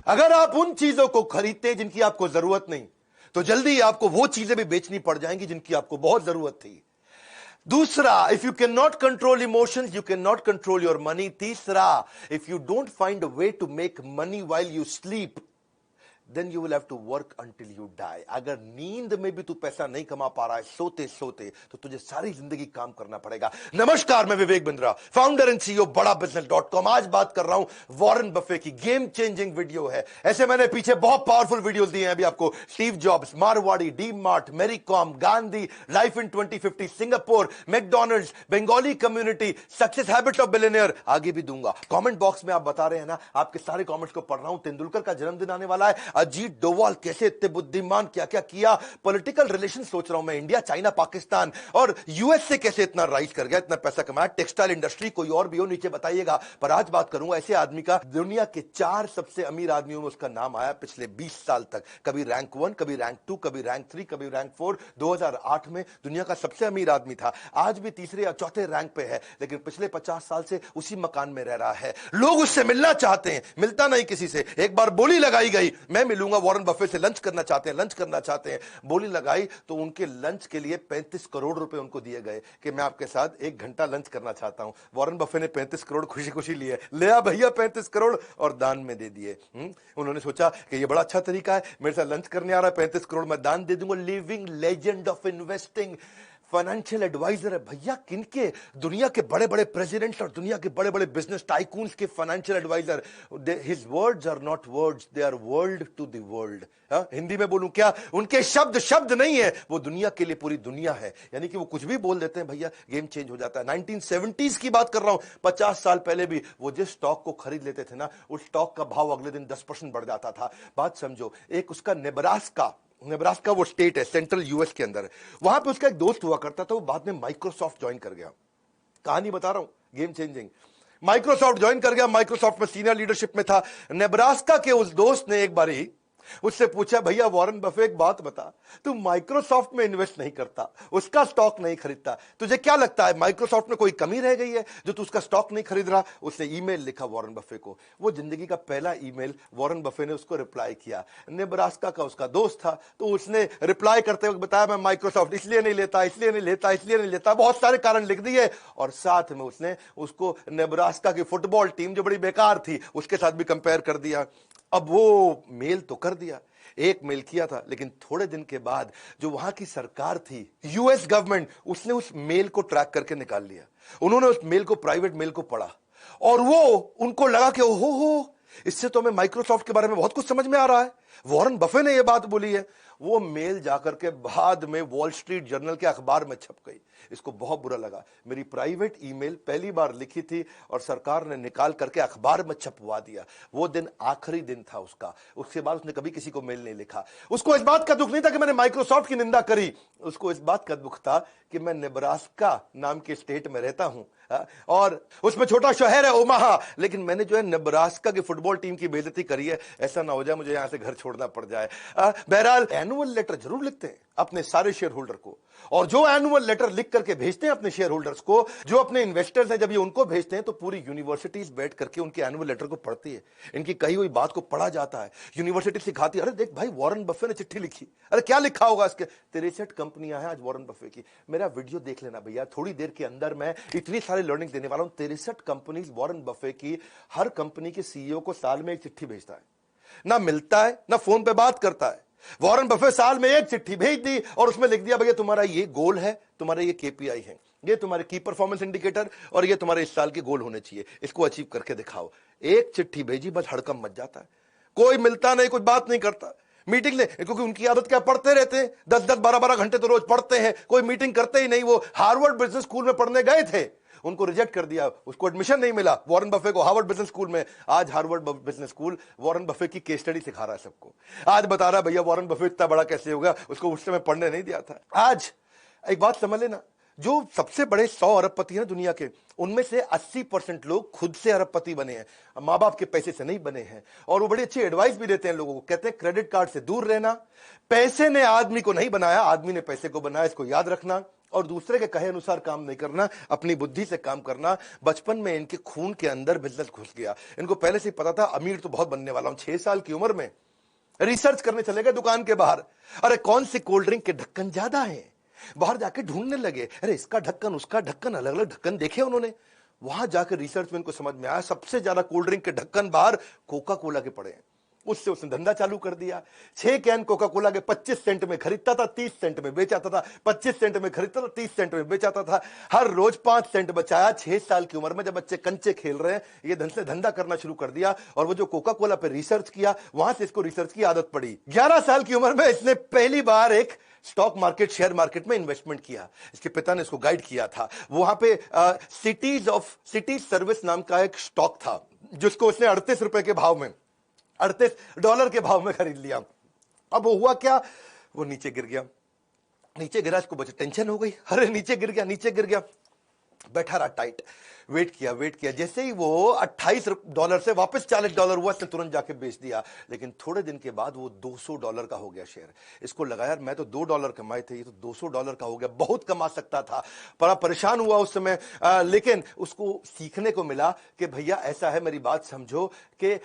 अगर आप उन चीजों को खरीदते हैं जिनकी आपको जरूरत नहीं, तो जल्दी ही आपको वो चीजें भी बेचनी पड़ जाएंगी जिनकी आपको बहुत जरूरत थी। दूसरा, if you can not control emotions, you can not control your money. तीसरा, if you don't find a way to make money while you sleep, then you will have to work until you die। अगर नींद में भी तू पैसा नहीं कमा पा रहा है सोते सोते, तो तुझे सारी जिंदगी काम करना पड़ेगा। नमस्कार, मैं Vivek Bindra, founder and CEO बड़ा बिजनेस.com। आज बात कर रहा हूं वॉरेन बफे की। गेम चेंजिंग वीडियो है। ऐसे मैंने पीछे बहुत पावरफुल वीडियोस दिए हैं अभी आपको। Steve Jobs, Marwari, D Mart, Mary Kom, Gandhi, life in 2050, Singapore, McDonald's, Bengali community, success habit of billionaire, आगे भी दूंगा। कमेंट बॉक्स में आप बता रहे हैं ना, आपके सारे कमेंट्स को पढ़ रहा हूं। तेंदुलकर का जन्मदिन आने वाला है। अजीत डोवाल कैसे इतने बुद्धिमान, क्या क्या किया। पॉलिटिकल रिलेशन सोच रहा हूं मैं, इंडिया, चाइना, पाकिस्तान और यूएस से कैसे इतना राइज कर गया, इतना पैसा कमाया। टेक्सटाइल इंडस्ट्री, कोई और भी हो नीचे बताइएगा। पर आज बात करूंगा ऐसे आदमी का, दुनिया के 4 सबसे अमीर आदमियों में उसका नाम आया पिछले 20 साल तक। कभी रैंक 1, कभी रैंक 2, कभी रैंक 3, कभी रैंक 4। 2008 में दुनिया का सबसे अमीर आदमी था। आज भी तीसरे या चौथे रैंक पे है, लेकिन पिछले 50 साल से उसी मकान में रह रहा है। लोग उससे मिलना चाहते हैं, मिलता नहीं किसी से। एक बार बोली लगाई गई, मैं मिलूंगा वॉरेन बफे से, लंच करना चाहते हैं, लंच करना चाहते हैं। बोली लगाई तो उनके लंच के लिए 35 करोड़ रुपए उनको दिए गए कि मैं आपके साथ 1 घंटा लंच करना चाहता हूं। वॉरेन बफे ने 35 करोड़ खुशी खुशी लिए, ले आ भैया 35 करोड़, और दान में दे दिए। उन्होंने सोचा कि ये बड़ा अच्छा तरीका है, मेरे साथ लंच करने आ रहा है, 35 करोड़ मैं दान दे दूंगा। Living legend of investing, financial advisor है भैया। किनके? दुनिया के बड़े बड़े प्रेसिडेंट्स और दुनिया के बड़े बड़े बिजनेस टाइकून्स के financial advisor. His words are not words, they are world to the world. Hindi में बोलूं क्या, उनके शब्द शब्द नहीं है, वो दुनिया के लिए पूरी दुनिया है। यानी कि वो कुछ भी बोल देते हैं भैया, गेम चेंज हो जाता है। 1970s की बात कर रहा हूं, 50 साल पहले भी वो जिस स्टॉक को खरीद लेते थे ना, उस स्टॉक का भाव अगले दिन 10% बढ़ जाता था। बात समझो। एक उसका नेब्रास्का वो स्टेट है सेंट्रल यूएस के अंदर, वहां पे उसका एक दोस्त हुआ करता था, वो बाद में माइक्रोसॉफ्ट ज्वाइन कर गया। कहानी बता रहा हूं, गेम चेंजिंग। माइक्रोसॉफ्ट ज्वाइन कर गया, माइक्रोसॉफ्ट में सीनियर लीडरशिप में था। नेब्रास्का के उस दोस्त ने एक बारी उससे पूछा, भैया वॉरेन बफे एक बात बता, तू माइक्रोसॉफ्ट में इन्वेस्ट नहीं करता, उसका स्टॉक नहीं खरीदता, तुझे क्या लगता है माइक्रोसॉफ्ट में कोई कमी रह गई है जो तू उसका स्टॉक नहीं खरीद रहा? उसने ईमेल लिखा वॉरेन बफे को। वो जिंदगी का पहला ईमेल, वॉरेन बफे ने उसको रिप्लाई किया। नेब्रास्का का उसका दोस्त था, तो उसने रिप्लाई करते वक्त बताया, मैं माइक्रोसॉफ्ट इसलिए नहीं लेता, इसलिए नहीं लेता, इसलिए नहीं लेता, बहुत सारे कारण लिख दिए। और साथ में उसने उसको नेब्रास्का की फुटबॉल टीम जो बड़ी बेकार थी उसके साथ भी कंपेयर कर दिया। अब वो मेल तो कर दिया, एक मेल किया था, लेकिन थोड़े दिन के बाद जो वहां की सरकार थी, यूएस गवर्नमेंट, उसने उस मेल को ट्रैक करके निकाल लिया। उन्होंने उस मेल को, प्राइवेट मेल को पढ़ा, और वो उनको लगा कि ओहो, इससे तो हमें माइक्रोसॉफ्ट के बारे में बहुत कुछ समझ में आ रहा है, वॉरेन बफे ने यह बात बोली है। वो मेल जाकर के बाद में वॉल स्ट्रीट जर्नल के अखबार में छप गई। इसको बहुत बुरा लगा, मेरी प्राइवेट ईमेल पहली बार लिखी थी और सरकार ने निकाल करके अखबार में छपवा दिया। वो दिन आखिरी दिन था उसका, उसके बाद उसने कभी किसी को मेल नहीं लिखा। उसको इस बात का दुख नहीं था कि मैंने माइक्रोसॉफ्ट की निंदा करी, उसको इस बात का दुख था कि मैं नेब्रास्का नाम के स्टेट में रहता हूं, और उसमें छोटा शहर है ओमाहा, लेकिन मैंने जो है नेब्रास्का की फुटबॉल टीम की बेइज्जती करी है, ऐसा ना हो जाए मुझे यहां से घर छोड़ना पड़ जाए। बहरहाल एनुअल लेटर जरूर लिखते हैं अपने सारे शेयर होल्डर को, और जो एनुअल लेटर लिख करके भेजते हैं अपने शेयर होल्डर्स को, जो अपने इन्वेस्टर्स हैं, जब ये उनको भेजते हैं तो पूरी यूनिवर्सिटीज बैठ करके उनके एनुअल लेटर को पढ़ती है, इनकी कही हुई बात को पढ़ा जाता है। यूनिवर्सिटी सिखाती है, अरे देख भाई वॉरेन बफे ने चिट्ठी लिखी, अरे क्या लिखा होगा इसके, 63 कंपनियां हैं आज वॉरेन बफे की। मेरा वीडियो देख लेना भैया, थोड़ी देर के अंदर मैं इतनी सारी लर्निंग देने वाला हूं। 63 कंपनीज वॉरेन बफे की, हर कंपनी के सीईओ को साल में एक चिट्ठी भेजता है, ना मिलता है ना फोन पे बात करता है। वॉरेन बफे साल में एक चिट्ठी भेज दी और उसमें लिख दिया, भैया तुम्हारा ये गोल है, तुम्हारा ये केपीआई है, ये तुम्हारे की परफॉर्मेंस इंडिकेटर, और ये तुम्हारे इस साल के गोल होने चाहिए, इसको अचीव करके दिखाओ। एक चिट्ठी भेजी, बस हड़कंप मच जाता है। कोई मिलता नहीं, कुछ बात नहीं करता, मीटिंग ले, क्योंकि उनकी आदत क्या, पढ़ते रहते हैं, 10-10, 12-12 घंटे तो रोज पढ़ते हैं, कोई मीटिंग करते ही नहीं। वो हार्वर्ड बिजनेस स्कूल में पढ़ने गए थे, उनको रिजेक्ट कर दिया, उसको एडमिशन नहीं मिला वॉरेन बफे को हार्वर्ड बिजनेस स्कूल में। आज Harvard business school Warren Buffett की केस स्टडी सिखा रहा है सबको। आज बता रहा है भैया वॉरेन बफे इतना बड़ा कैसे होगा, उसको उस समय पढ़ने नहीं दिया था। आज एक बात समझ लेना, जो सबसे बड़े 100 अरबपति हैं दुनिया के, उनमें से 80% लोग खुद से अरबपति बने हैं, माँ बाप के पैसे से नहीं बने हैं। और वो बड़ी अच्छी एडवाइस भी देते हैं लोगों को, कहते हैं क्रेडिट कार्ड से दूर रहना, पैसे ने आदमी को नहीं बनाया, आदमी ने पैसे को बनाया, इसको याद रखना। और दूसरे के कहे अनुसार काम नहीं करना, अपनी बुद्धि से काम करना। बचपन में इनके खून के अंदर बिजनेस घुस गया। इनको पहले से ही पता था अमीर तो बहुत बनने वाला हूं। 6 साल की उम्र में रिसर्च करने चले गए दुकान के बाहर। अरे कौन सी कोल्ड ड्रिंक के ढक्कन ज्यादा है, बाहर जाके ढूंढने लगे। अरे इसका ढक्कन उसका ढक्कन, अलग अलग ढक्कन देखे उन्होंने। वहां जाकर रिसर्च में इनको समझ में आया सबसे ज्यादा कोल्ड ड्रिंक के ढक्कन बाहर कोका कोला के पड़े हैं। उससे उसने धंधा चालू कर दिया। 6 कैन कोका कोला के 25 सेंट में खरीदता था, 30 सेंट में बेचाता था। 25 सेंट में खरीदता था, 30 सेंट में बेचाता था। हर रोज 5 सेंट बचाया। 6 साल की उम्र में जब बच्चे कंचे खेल रहे हैं, ये धन से धंधा करना शुरू कर दिया। और वो जो कोका कोला पे रिसर्च किया, वहां से इसको रिसर्च की आदत पड़ी। 11 साल की उम्र में इसने पहली बार एक स्टॉक मार्केट, शेयर मार्केट में इन्वेस्टमेंट किया। इसके पिता ने इसको गाइड किया था। वहां पे सिटी सर्विस नाम का एक स्टॉक था, जिसको उसने 38 रुपए के भाव में, $38 के भाव में खरीद लिया। अब वो हुआ क्या, वो नीचे गिर गया। नीचे गिरा, इसको बच्चे टेंशन हो गई। अरे नीचे गिर गया, नीचे गिर गया। बैठा रहा टाइट, वेट किया। जैसे ही वो $28 से वापस $40 हुआ, इसने तुरंत जाके बेच दिया। लेकिन थोड़े दिन के बाद वो $200 का हो गया शेयर। इसको लगा यार मैं तो $2 कमाए थे, ये तो $200 का हो गया, बहुत कमा सकता था। बड़ा परेशान हुआ उस समय। लेकिन उसको सीखने को मिला कि भैया ऐसा है, मेरी बात समझो कि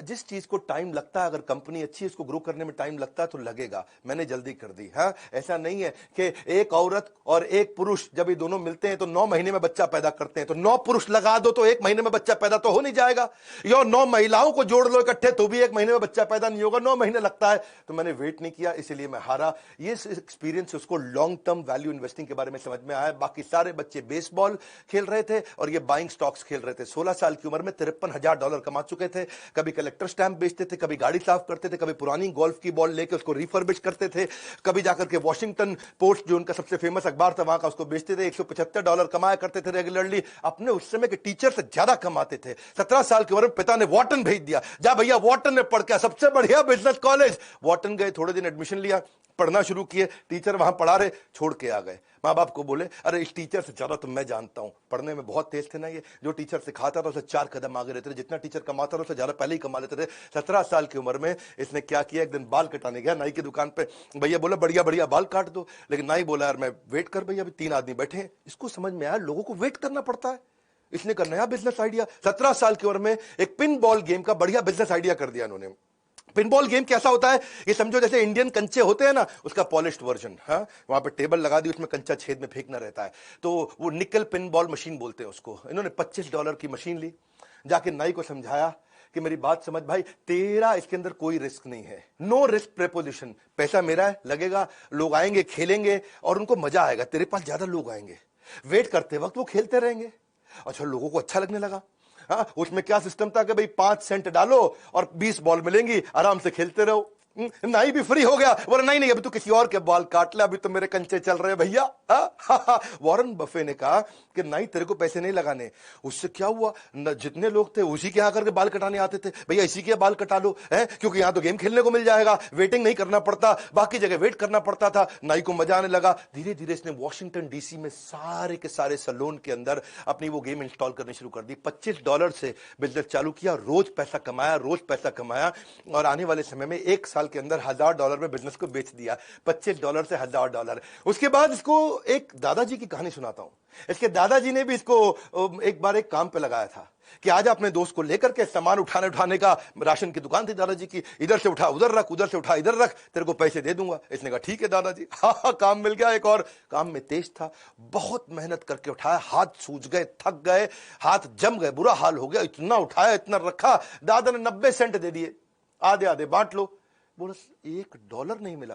जिस चीज को टाइम लगता है, अगर कंपनी अच्छी है, इसको ग्रो करने में टाइम लगता है तो लगेगा। मैंने जल्दी कर दी। हाँ, ऐसा नहीं है कि एक औरत और एक पुरुष जब ये दोनों मिलते हैं तो 9 महीने में बच्चा पैदा करते हैं, तो 9 पुरुष लगा दो तो 1 महीने में बच्चा पैदा तो हो नहीं जाएगा। या 9 महिलाओं को जोड़ लो इकट्ठे तो भी 1 महीने में बच्चा पैदा नहीं होगा। 9 महीने लगता है। तो मैंने वेट नहीं किया, इसलिए मैं हारा। ये एक्सपीरियंस उसको लॉन्ग टर्म वैल्यू इन्वेस्टिंग के बारे में समझ में आया। बाकी सारे बच्चे बेसबॉल खेल रहे थे और ये बाइंग स्टॉक्स खेल रहे थे। 16 साल की उम्र में $53,000 कमा चुके थे। कभी कलेक्टर स्टैंप बेचते थे, कभी गाड़ी साफ करते थे, कभी पुरानी गोल्फ की बॉल लेके उसको रिफर्बिश करते थे, कभी जाकर के वॉशिंगटन पोस्ट जो उनका सबसे फेमस अखबार था वहां का उसको बेचते थे। $175 कमाया करते थे रेगुलरली। अपने उस समय के टीचर से ज्यादा कमाते थे। 17 साल की उम्र में पिता ने वॉटन भेज दिया, जा भैया वॉटन में पढ़ के, सबसे बढ़िया बिजनेस कॉलेज। वॉटन गए, थोड़े दिन एडमिशन लिया, पढ़ना शुरू किए। टीचर वहां पढ़ा रहे, छोड़ के आ गए। माँ बाप को बोले अरे इस टीचर से ज्यादा तो मैं जानता हूं। पढ़ने में बहुत तेज थे ना ये। जो टीचर सिखाता था उसे 4 कदम आगे रहते थे। जितना टीचर कमाता था उससे ज्यादा पहले ही कमा लेते थे। 17 साल की उम्र में इसने क्या किया, एक दिन बाल कटाने गया नाई की दुकान पे। भैया बोला बढ़िया बढ़िया बाल काट दो। लेकिन नाई बोला यार मैं वेट कर भैया, अभी 3 आदमी बैठे हैं। इसको समझ में आया लोगों को वेट करना पड़ता है। इसने का नया बिजनेस आइडिया, 17 साल की उम्र में एक पिन बॉल गेम का बढ़िया बिजनेस आइडिया कर दिया इन्होंने। पिनबॉल गेम कैसा होता है, ये समझो जैसे इंडियन कंचे होते हैं ना, उसका पॉलिश्ड वर्जन। हाँ, वहां पे टेबल लगा दी, उसमें कंचा छेद में फेंकना रहता है, तो वो निकल पिनबॉल मशीन बोलते हैं उसको। इन्होंने $25 की मशीन ली, जाके नाई को समझाया कि मेरी बात समझ भाई, तेरा इसके अंदर कोई रिस्क नहीं है, नो रिस्क प्रेपोजिशन। पैसा मेरा है, लगेगा, लोग आएंगे खेलेंगे और उनको मजा आएगा, तेरे पास ज्यादा लोग आएंगे, वेट करते वक्त वो खेलते रहेंगे। अच्छा, लोगों को अच्छा लगने लगा। हाँ, उसमें क्या सिस्टम था कि भाई 5 सेंट डालो और 20 बॉल मिलेंगी, आराम से खेलते रहो। नाई भी फ्री हो गया। बोला नहीं नहीं, अभी तो किसी और के बाल काट ले, अभी तो मेरे कंचे चल रहे हैं भैया। वॉरेन बफे ने कहा कि नाई तेरे को पैसे नहीं लगाने। उससे क्या हुआ, जितने लोग थे उसी के यहाँ करके बाल कटाने आते थे। भैया इसी के बाल कटा लो, है क्योंकि यहाँ तो गेम खेलने को मिल जाएगा, वेटिंग नहीं करना पड़ता, बाकी जगह वेट करना पड़ता था। नाई को मजा आने लगा। धीरे धीरे इसने वॉशिंगटन डीसी में सारे के सारे सैलून के अंदर अपनी वो गेम इंस्टॉल करनी शुरू कर दी। $25 से बिजनेस चालू किया, रोज पैसा कमाया, रोज पैसा कमाया, और आने वाले समय में 1 साल के अंदर $1000 में बिजनेस को बेच दिया। $25 से $1000। उसके बाद इसको एक दादाजी की कहानी सुनाता हूं। इसके दादाजी ने भी इसको एक बार एक काम पे लगाया था कि आज अपने दोस्त को लेकर के सामान उठाने का, राशन की दुकान थी दादाजी की, इधर से उठा उधर रख, उधर से उठा इधर रख, तेरे को पैसे दे दूंगा। इसने कहा ठीक है दादाजी। हाँ, काम मिल गया। एक और काम में तेज था, बहुत मेहनत करके उठाया, हाथ सूज गए, थक गए, हाथ जम गए, बुरा हाल हो गया। इतना उठाया, इतना रखा, दादा ने 90 सेंट दे दिए, आधे आधे बांट लो। बोला $1 नहीं मिला,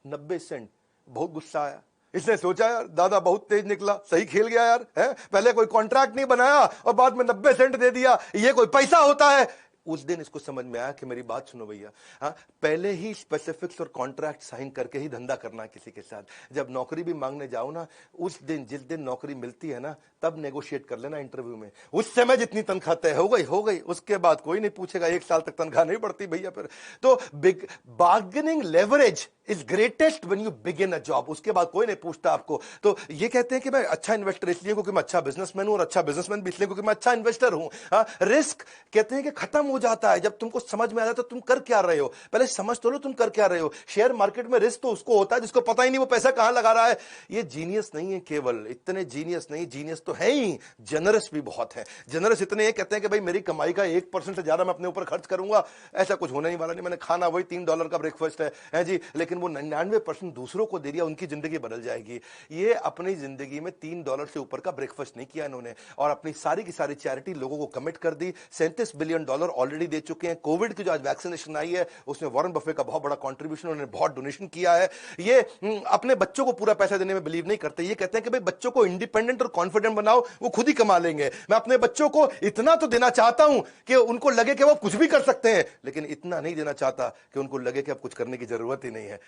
90 सेंट। बहुत गुस्सा आया। इसने सोचा यार दादा बहुत तेज निकला, सही खेल गया यार, है पहले कोई कॉन्ट्रैक्ट नहीं बनाया और बाद में 90 सेंट दे दिया, ये कोई पैसा होता है। उस दिन इसको समझ में आया कि मेरी बात सुनो भैया, हाँ, पहले ही स्पेसिफिक्स और कॉन्ट्रैक्ट साइन करके ही धंधा करना है किसी के साथ। जब नौकरी भी मांगने जाओ ना, उस दिन जिस दिन नौकरी मिलती है ना, तब नेगोशिएट कर लेना इंटरव्यू में। उस समय जितनी तनख्वाह तय हो गई, उसके बाद कोई नहीं पूछेगा। 1 साल तक तनख्वाह नहीं बढ़ती भैया फिर तो। Big bargaining leverage is greatest when you begin a job. उसके बाद कोई नहीं पूछता आपको। तो ये कहते हैं कि मैं अच्छा इन्वेस्टर इसलिए क्योंकि मैं अच्छा बिजनेसमैन हूं, और अच्छा बिजनेसमैन भी इसलिए क्योंकि मैं अच्छा इन्वेस्टर हूं। रिस्क कहते हैं कि खत्म हो जाता है जब तुमको समझ में आ जाता है तुम कर क्या रहे हो। पहले समझ तो लो तुम कर क्या रहे हो। शेयर मार्केट में रिस्क तो उसको होता है जिसको पता ही नहीं वो पैसा कहां लगा रहा है। ये जीनियस नहीं है, केवल इतने जीनियस नहीं, जीनियस तो है ही, जनरस भी बहुत है। जनरस इतने हैं, कहते हैं कि भाई मेरी कमाई का 1% से ज्यादा मैं अपने ऊपर खर्च करूंगा, ऐसा कुछ होने ही वाला नहीं। मैंने खाना वही $3 का ब्रेकफास्ट है जी, लेकिन वो 99% दूसरों को दे दिया, उनकी जिंदगी बदल जाएगी। ये अपनी जिंदगी में $3 से ऊपर का ब्रेकफास्ट नहीं किया इन्होंने, और अपनी सारी की सारी चैरिटी लोगों को कमिट कर दी। $37 बिलियन ऑलरेडी दे चुके हैं। कोविड की जो आज वैक्सीनेशन आई है उसमें वॉरेन बफे का बहुत बड़ा कंट्रीब्यूशन, उन्होंने बहुत डोनेशन किया है। ये अपने बच्चों को पूरा पैसा देने में बिलीव नहीं करते। ये कहते हैं कि भाई बच्चों को इंडिपेंडेंट और कॉन्फिडेंट बनाओ, वो खुद ही कमा लेंगे। मैं अपने बच्चों को इतना तो देना चाहता हूं कि उनको लगे कि वो कुछ भी कर सकते हैं, लेकिन इतना नहीं देना चाहता कि उनको लगे कि अब कुछ करने की जरूरत ही नहीं है।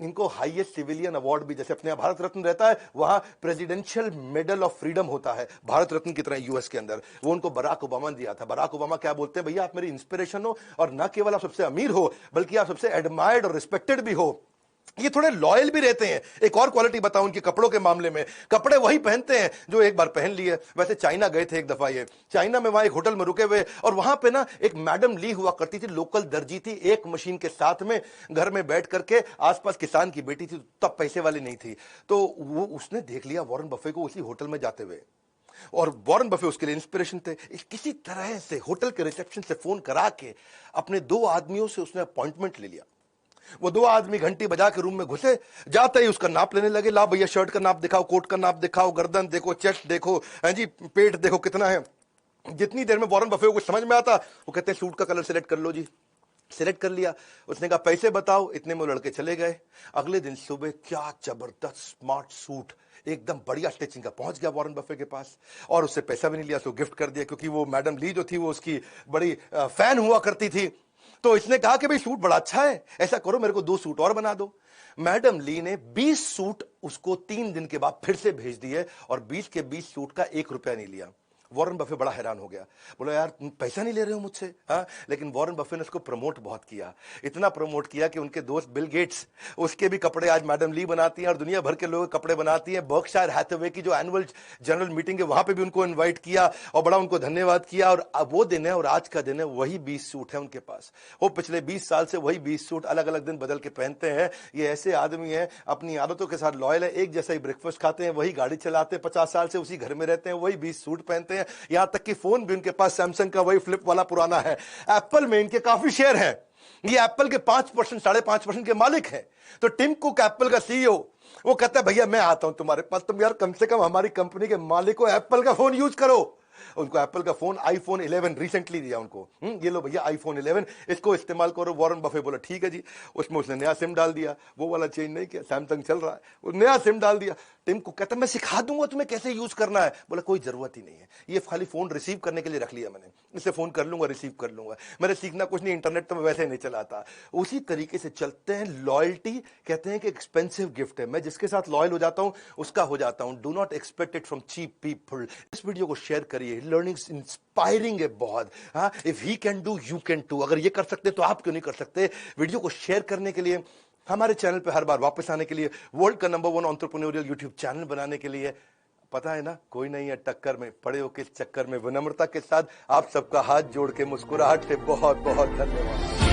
इनको हाईएस्ट सिविलियन अवार्ड भी, जैसे अपने भारत रत्न रहता है, वहां प्रेसिडेंशियल मेडल ऑफ फ्रीडम होता है भारत रत्न की तरह यूएस के अंदर, वो उनको बराक ओबामा ने दिया था। बराक ओबामा क्या बोलते हैं, भैया आप मेरी इंस्पिरेशन हो, और न केवल आप सबसे अमीर हो बल्कि आप सबसे एडमायर्ड और रिस्पेक्टेड भी हो। ये थोड़े लॉयल भी रहते हैं। एक और क्वालिटी बताऊं उनके कपड़ों के मामले में, कपड़े वही पहनते हैं जो एक बार पहन लिए। वैसे चाइना गए थे एक दफा, ये चाइना में वहां एक होटल में रुके हुए, और वहां पे ना एक मैडम ली हुआ करती थी, लोकल दर्जी थी, एक मशीन के साथ में घर में बैठ करके, आसपास किसान की बेटी थी, तब पैसे वाली नहीं थी। तो वो उसने देख लिया वॉरेन बफे को उसी होटल में जाते हुए, और वॉरेन बफे उसके लिए इंस्पिरेशन थे। किसी तरह से होटल के रिसेप्शन से फोन करा के अपने 2 आदमियों से उसने अपॉइंटमेंट ले लिया। वो 2 आदमी घंटी बजा के रूम में घुसे, जाते ही उसका नाप लेने लगे। ला भैया शर्ट का नाप दिखाओ, कोट का नाप दिखाओ, गर्दन देखो, चेस्ट देखो, हैं जी, पेट देखो कितना है। जितनी देर में वॉरेन बफे को कुछ समझ में आता, वो कहते हैं सूट का कलर सिलेक्ट कर लो जी। सिलेक्ट कर लिया। उसने कहा पैसे बताओ, इतने में वो लड़के चले गए। अगले दिन सुबह क्या जबरदस्त स्मार्ट सूट, एकदम बढ़िया स्टिचिंग का, पहुंच गया वॉरेन बफे के पास, और उससे पैसा भी नहीं लिया, उसको गिफ्ट कर दिया, क्योंकि वो मैडम ली जो थी वो उसकी बड़ी फैन हुआ करती थी। तो इसने कहा कि भाई सूट बड़ा अच्छा है, ऐसा करो मेरे को 2 सूट और बना दो। मैडम ली ने 20 सूट उसको 3 दिन के बाद फिर से भेज दिए, और 20 के 20 सूट का 1 रुपया नहीं लिया। वॉरेन बफे बड़ा हैरान हो गया, बोला यार तुम पैसा नहीं ले रहे हो मुझसे। हाँ, लेकिन वॉरेन बफे ने उसको प्रमोट बहुत किया, इतना प्रमोट किया कि उनके दोस्त बिल गेट्स, उसके भी कपड़े आज मैडम ली बनाती हैं, और दुनिया भर के लोग कपड़े बनाती हैं। बर्कशायर हैथवे की जो एनुअल जनरल मीटिंग है वहां पे भी उनको इन्वाइट किया और बड़ा उनको धन्यवाद किया। और वो दिन है और आज का दिन है, वही 20 सूट है उनके पास। वो पिछले 20 साल से वही 20 सूट अलग अलग दिन बदल के पहनते हैं। ये ऐसे आदमी है, अपनी आदतों के साथ लॉयल है, एक जैसा ही ब्रेकफास्ट खाते हैं, वही गाड़ी चलाते हैं, 50 साल से उसी घर में रहते हैं, वही 20 सूट पहनते हैं। यहां तक कि फोन भी उनके पास सैमसंग का वही फ्लिप वाला पुराना है। एप्पल में इनके काफी शेयर हैं, ये एप्पल के 5%, 5.5% के मालिक हैं। तो टिम कुक एप्पल का सीईओ, वो कहता है भैया मैं आता हूं तुम्हारे पास, तुम यार कम से कम हमारी कंपनी के मालिक को एप्पल का फोन यूज करो। उनको एप्पल का फोन आईफोन 11 रिसेंटली दिया उनको, ये लो भैया आईफोन 11, इसको इस्तेमाल करो। वॉरेन बफे बोला ठीक है जी। उसमें उसने नया सिम डाल दिया, वो वाला चेंज नहीं किया, सैमसंग चल रहा है, वो नया सिम डाल दिया। टिम को कहता मैं सिखा दूंगा तुम्हें कैसे यूज करना है। बोला कोई जरूरत ही नहीं है, ये खाली फोन रिसीव करने के लिए रख लिया मैंने, इससे फोन कर लूंगा, रिसीव कर लूंगा, मैंने सीखना कुछ नहीं, इंटरनेट तो मैं वैसे नहीं चलाता। उसी तरीके से चलते हैं। लॉयल्टी कहते हैं कि एक्सपेंसिव गिफ्ट है, मैं जिसके साथ लॉयल हो जाता हूं उसका हो जाता हूं। Do not expect it from cheap people. इस वीडियो को शेयर करिए, लर्निंग इंस्पायरिंग है बहुत। हाँ, if he can do you can too. अगर ये कर सकते तो आप क्यों नहीं कर सकते। वीडियो को शेयर करने के लिए, हमारे चैनल पे हर बार वापस आने के लिए, वर्ल्ड का नंबर 1 एंटरप्रेन्योरियल यूट्यूब चैनल बनाने के लिए, पता है ना कोई नहीं है टक्कर में, पड़े हो किस चक्कर में। विनम्रता के साथ आप सबका हाथ जोड़ के मुस्कुराहट से बहुत बहुत धन्यवाद।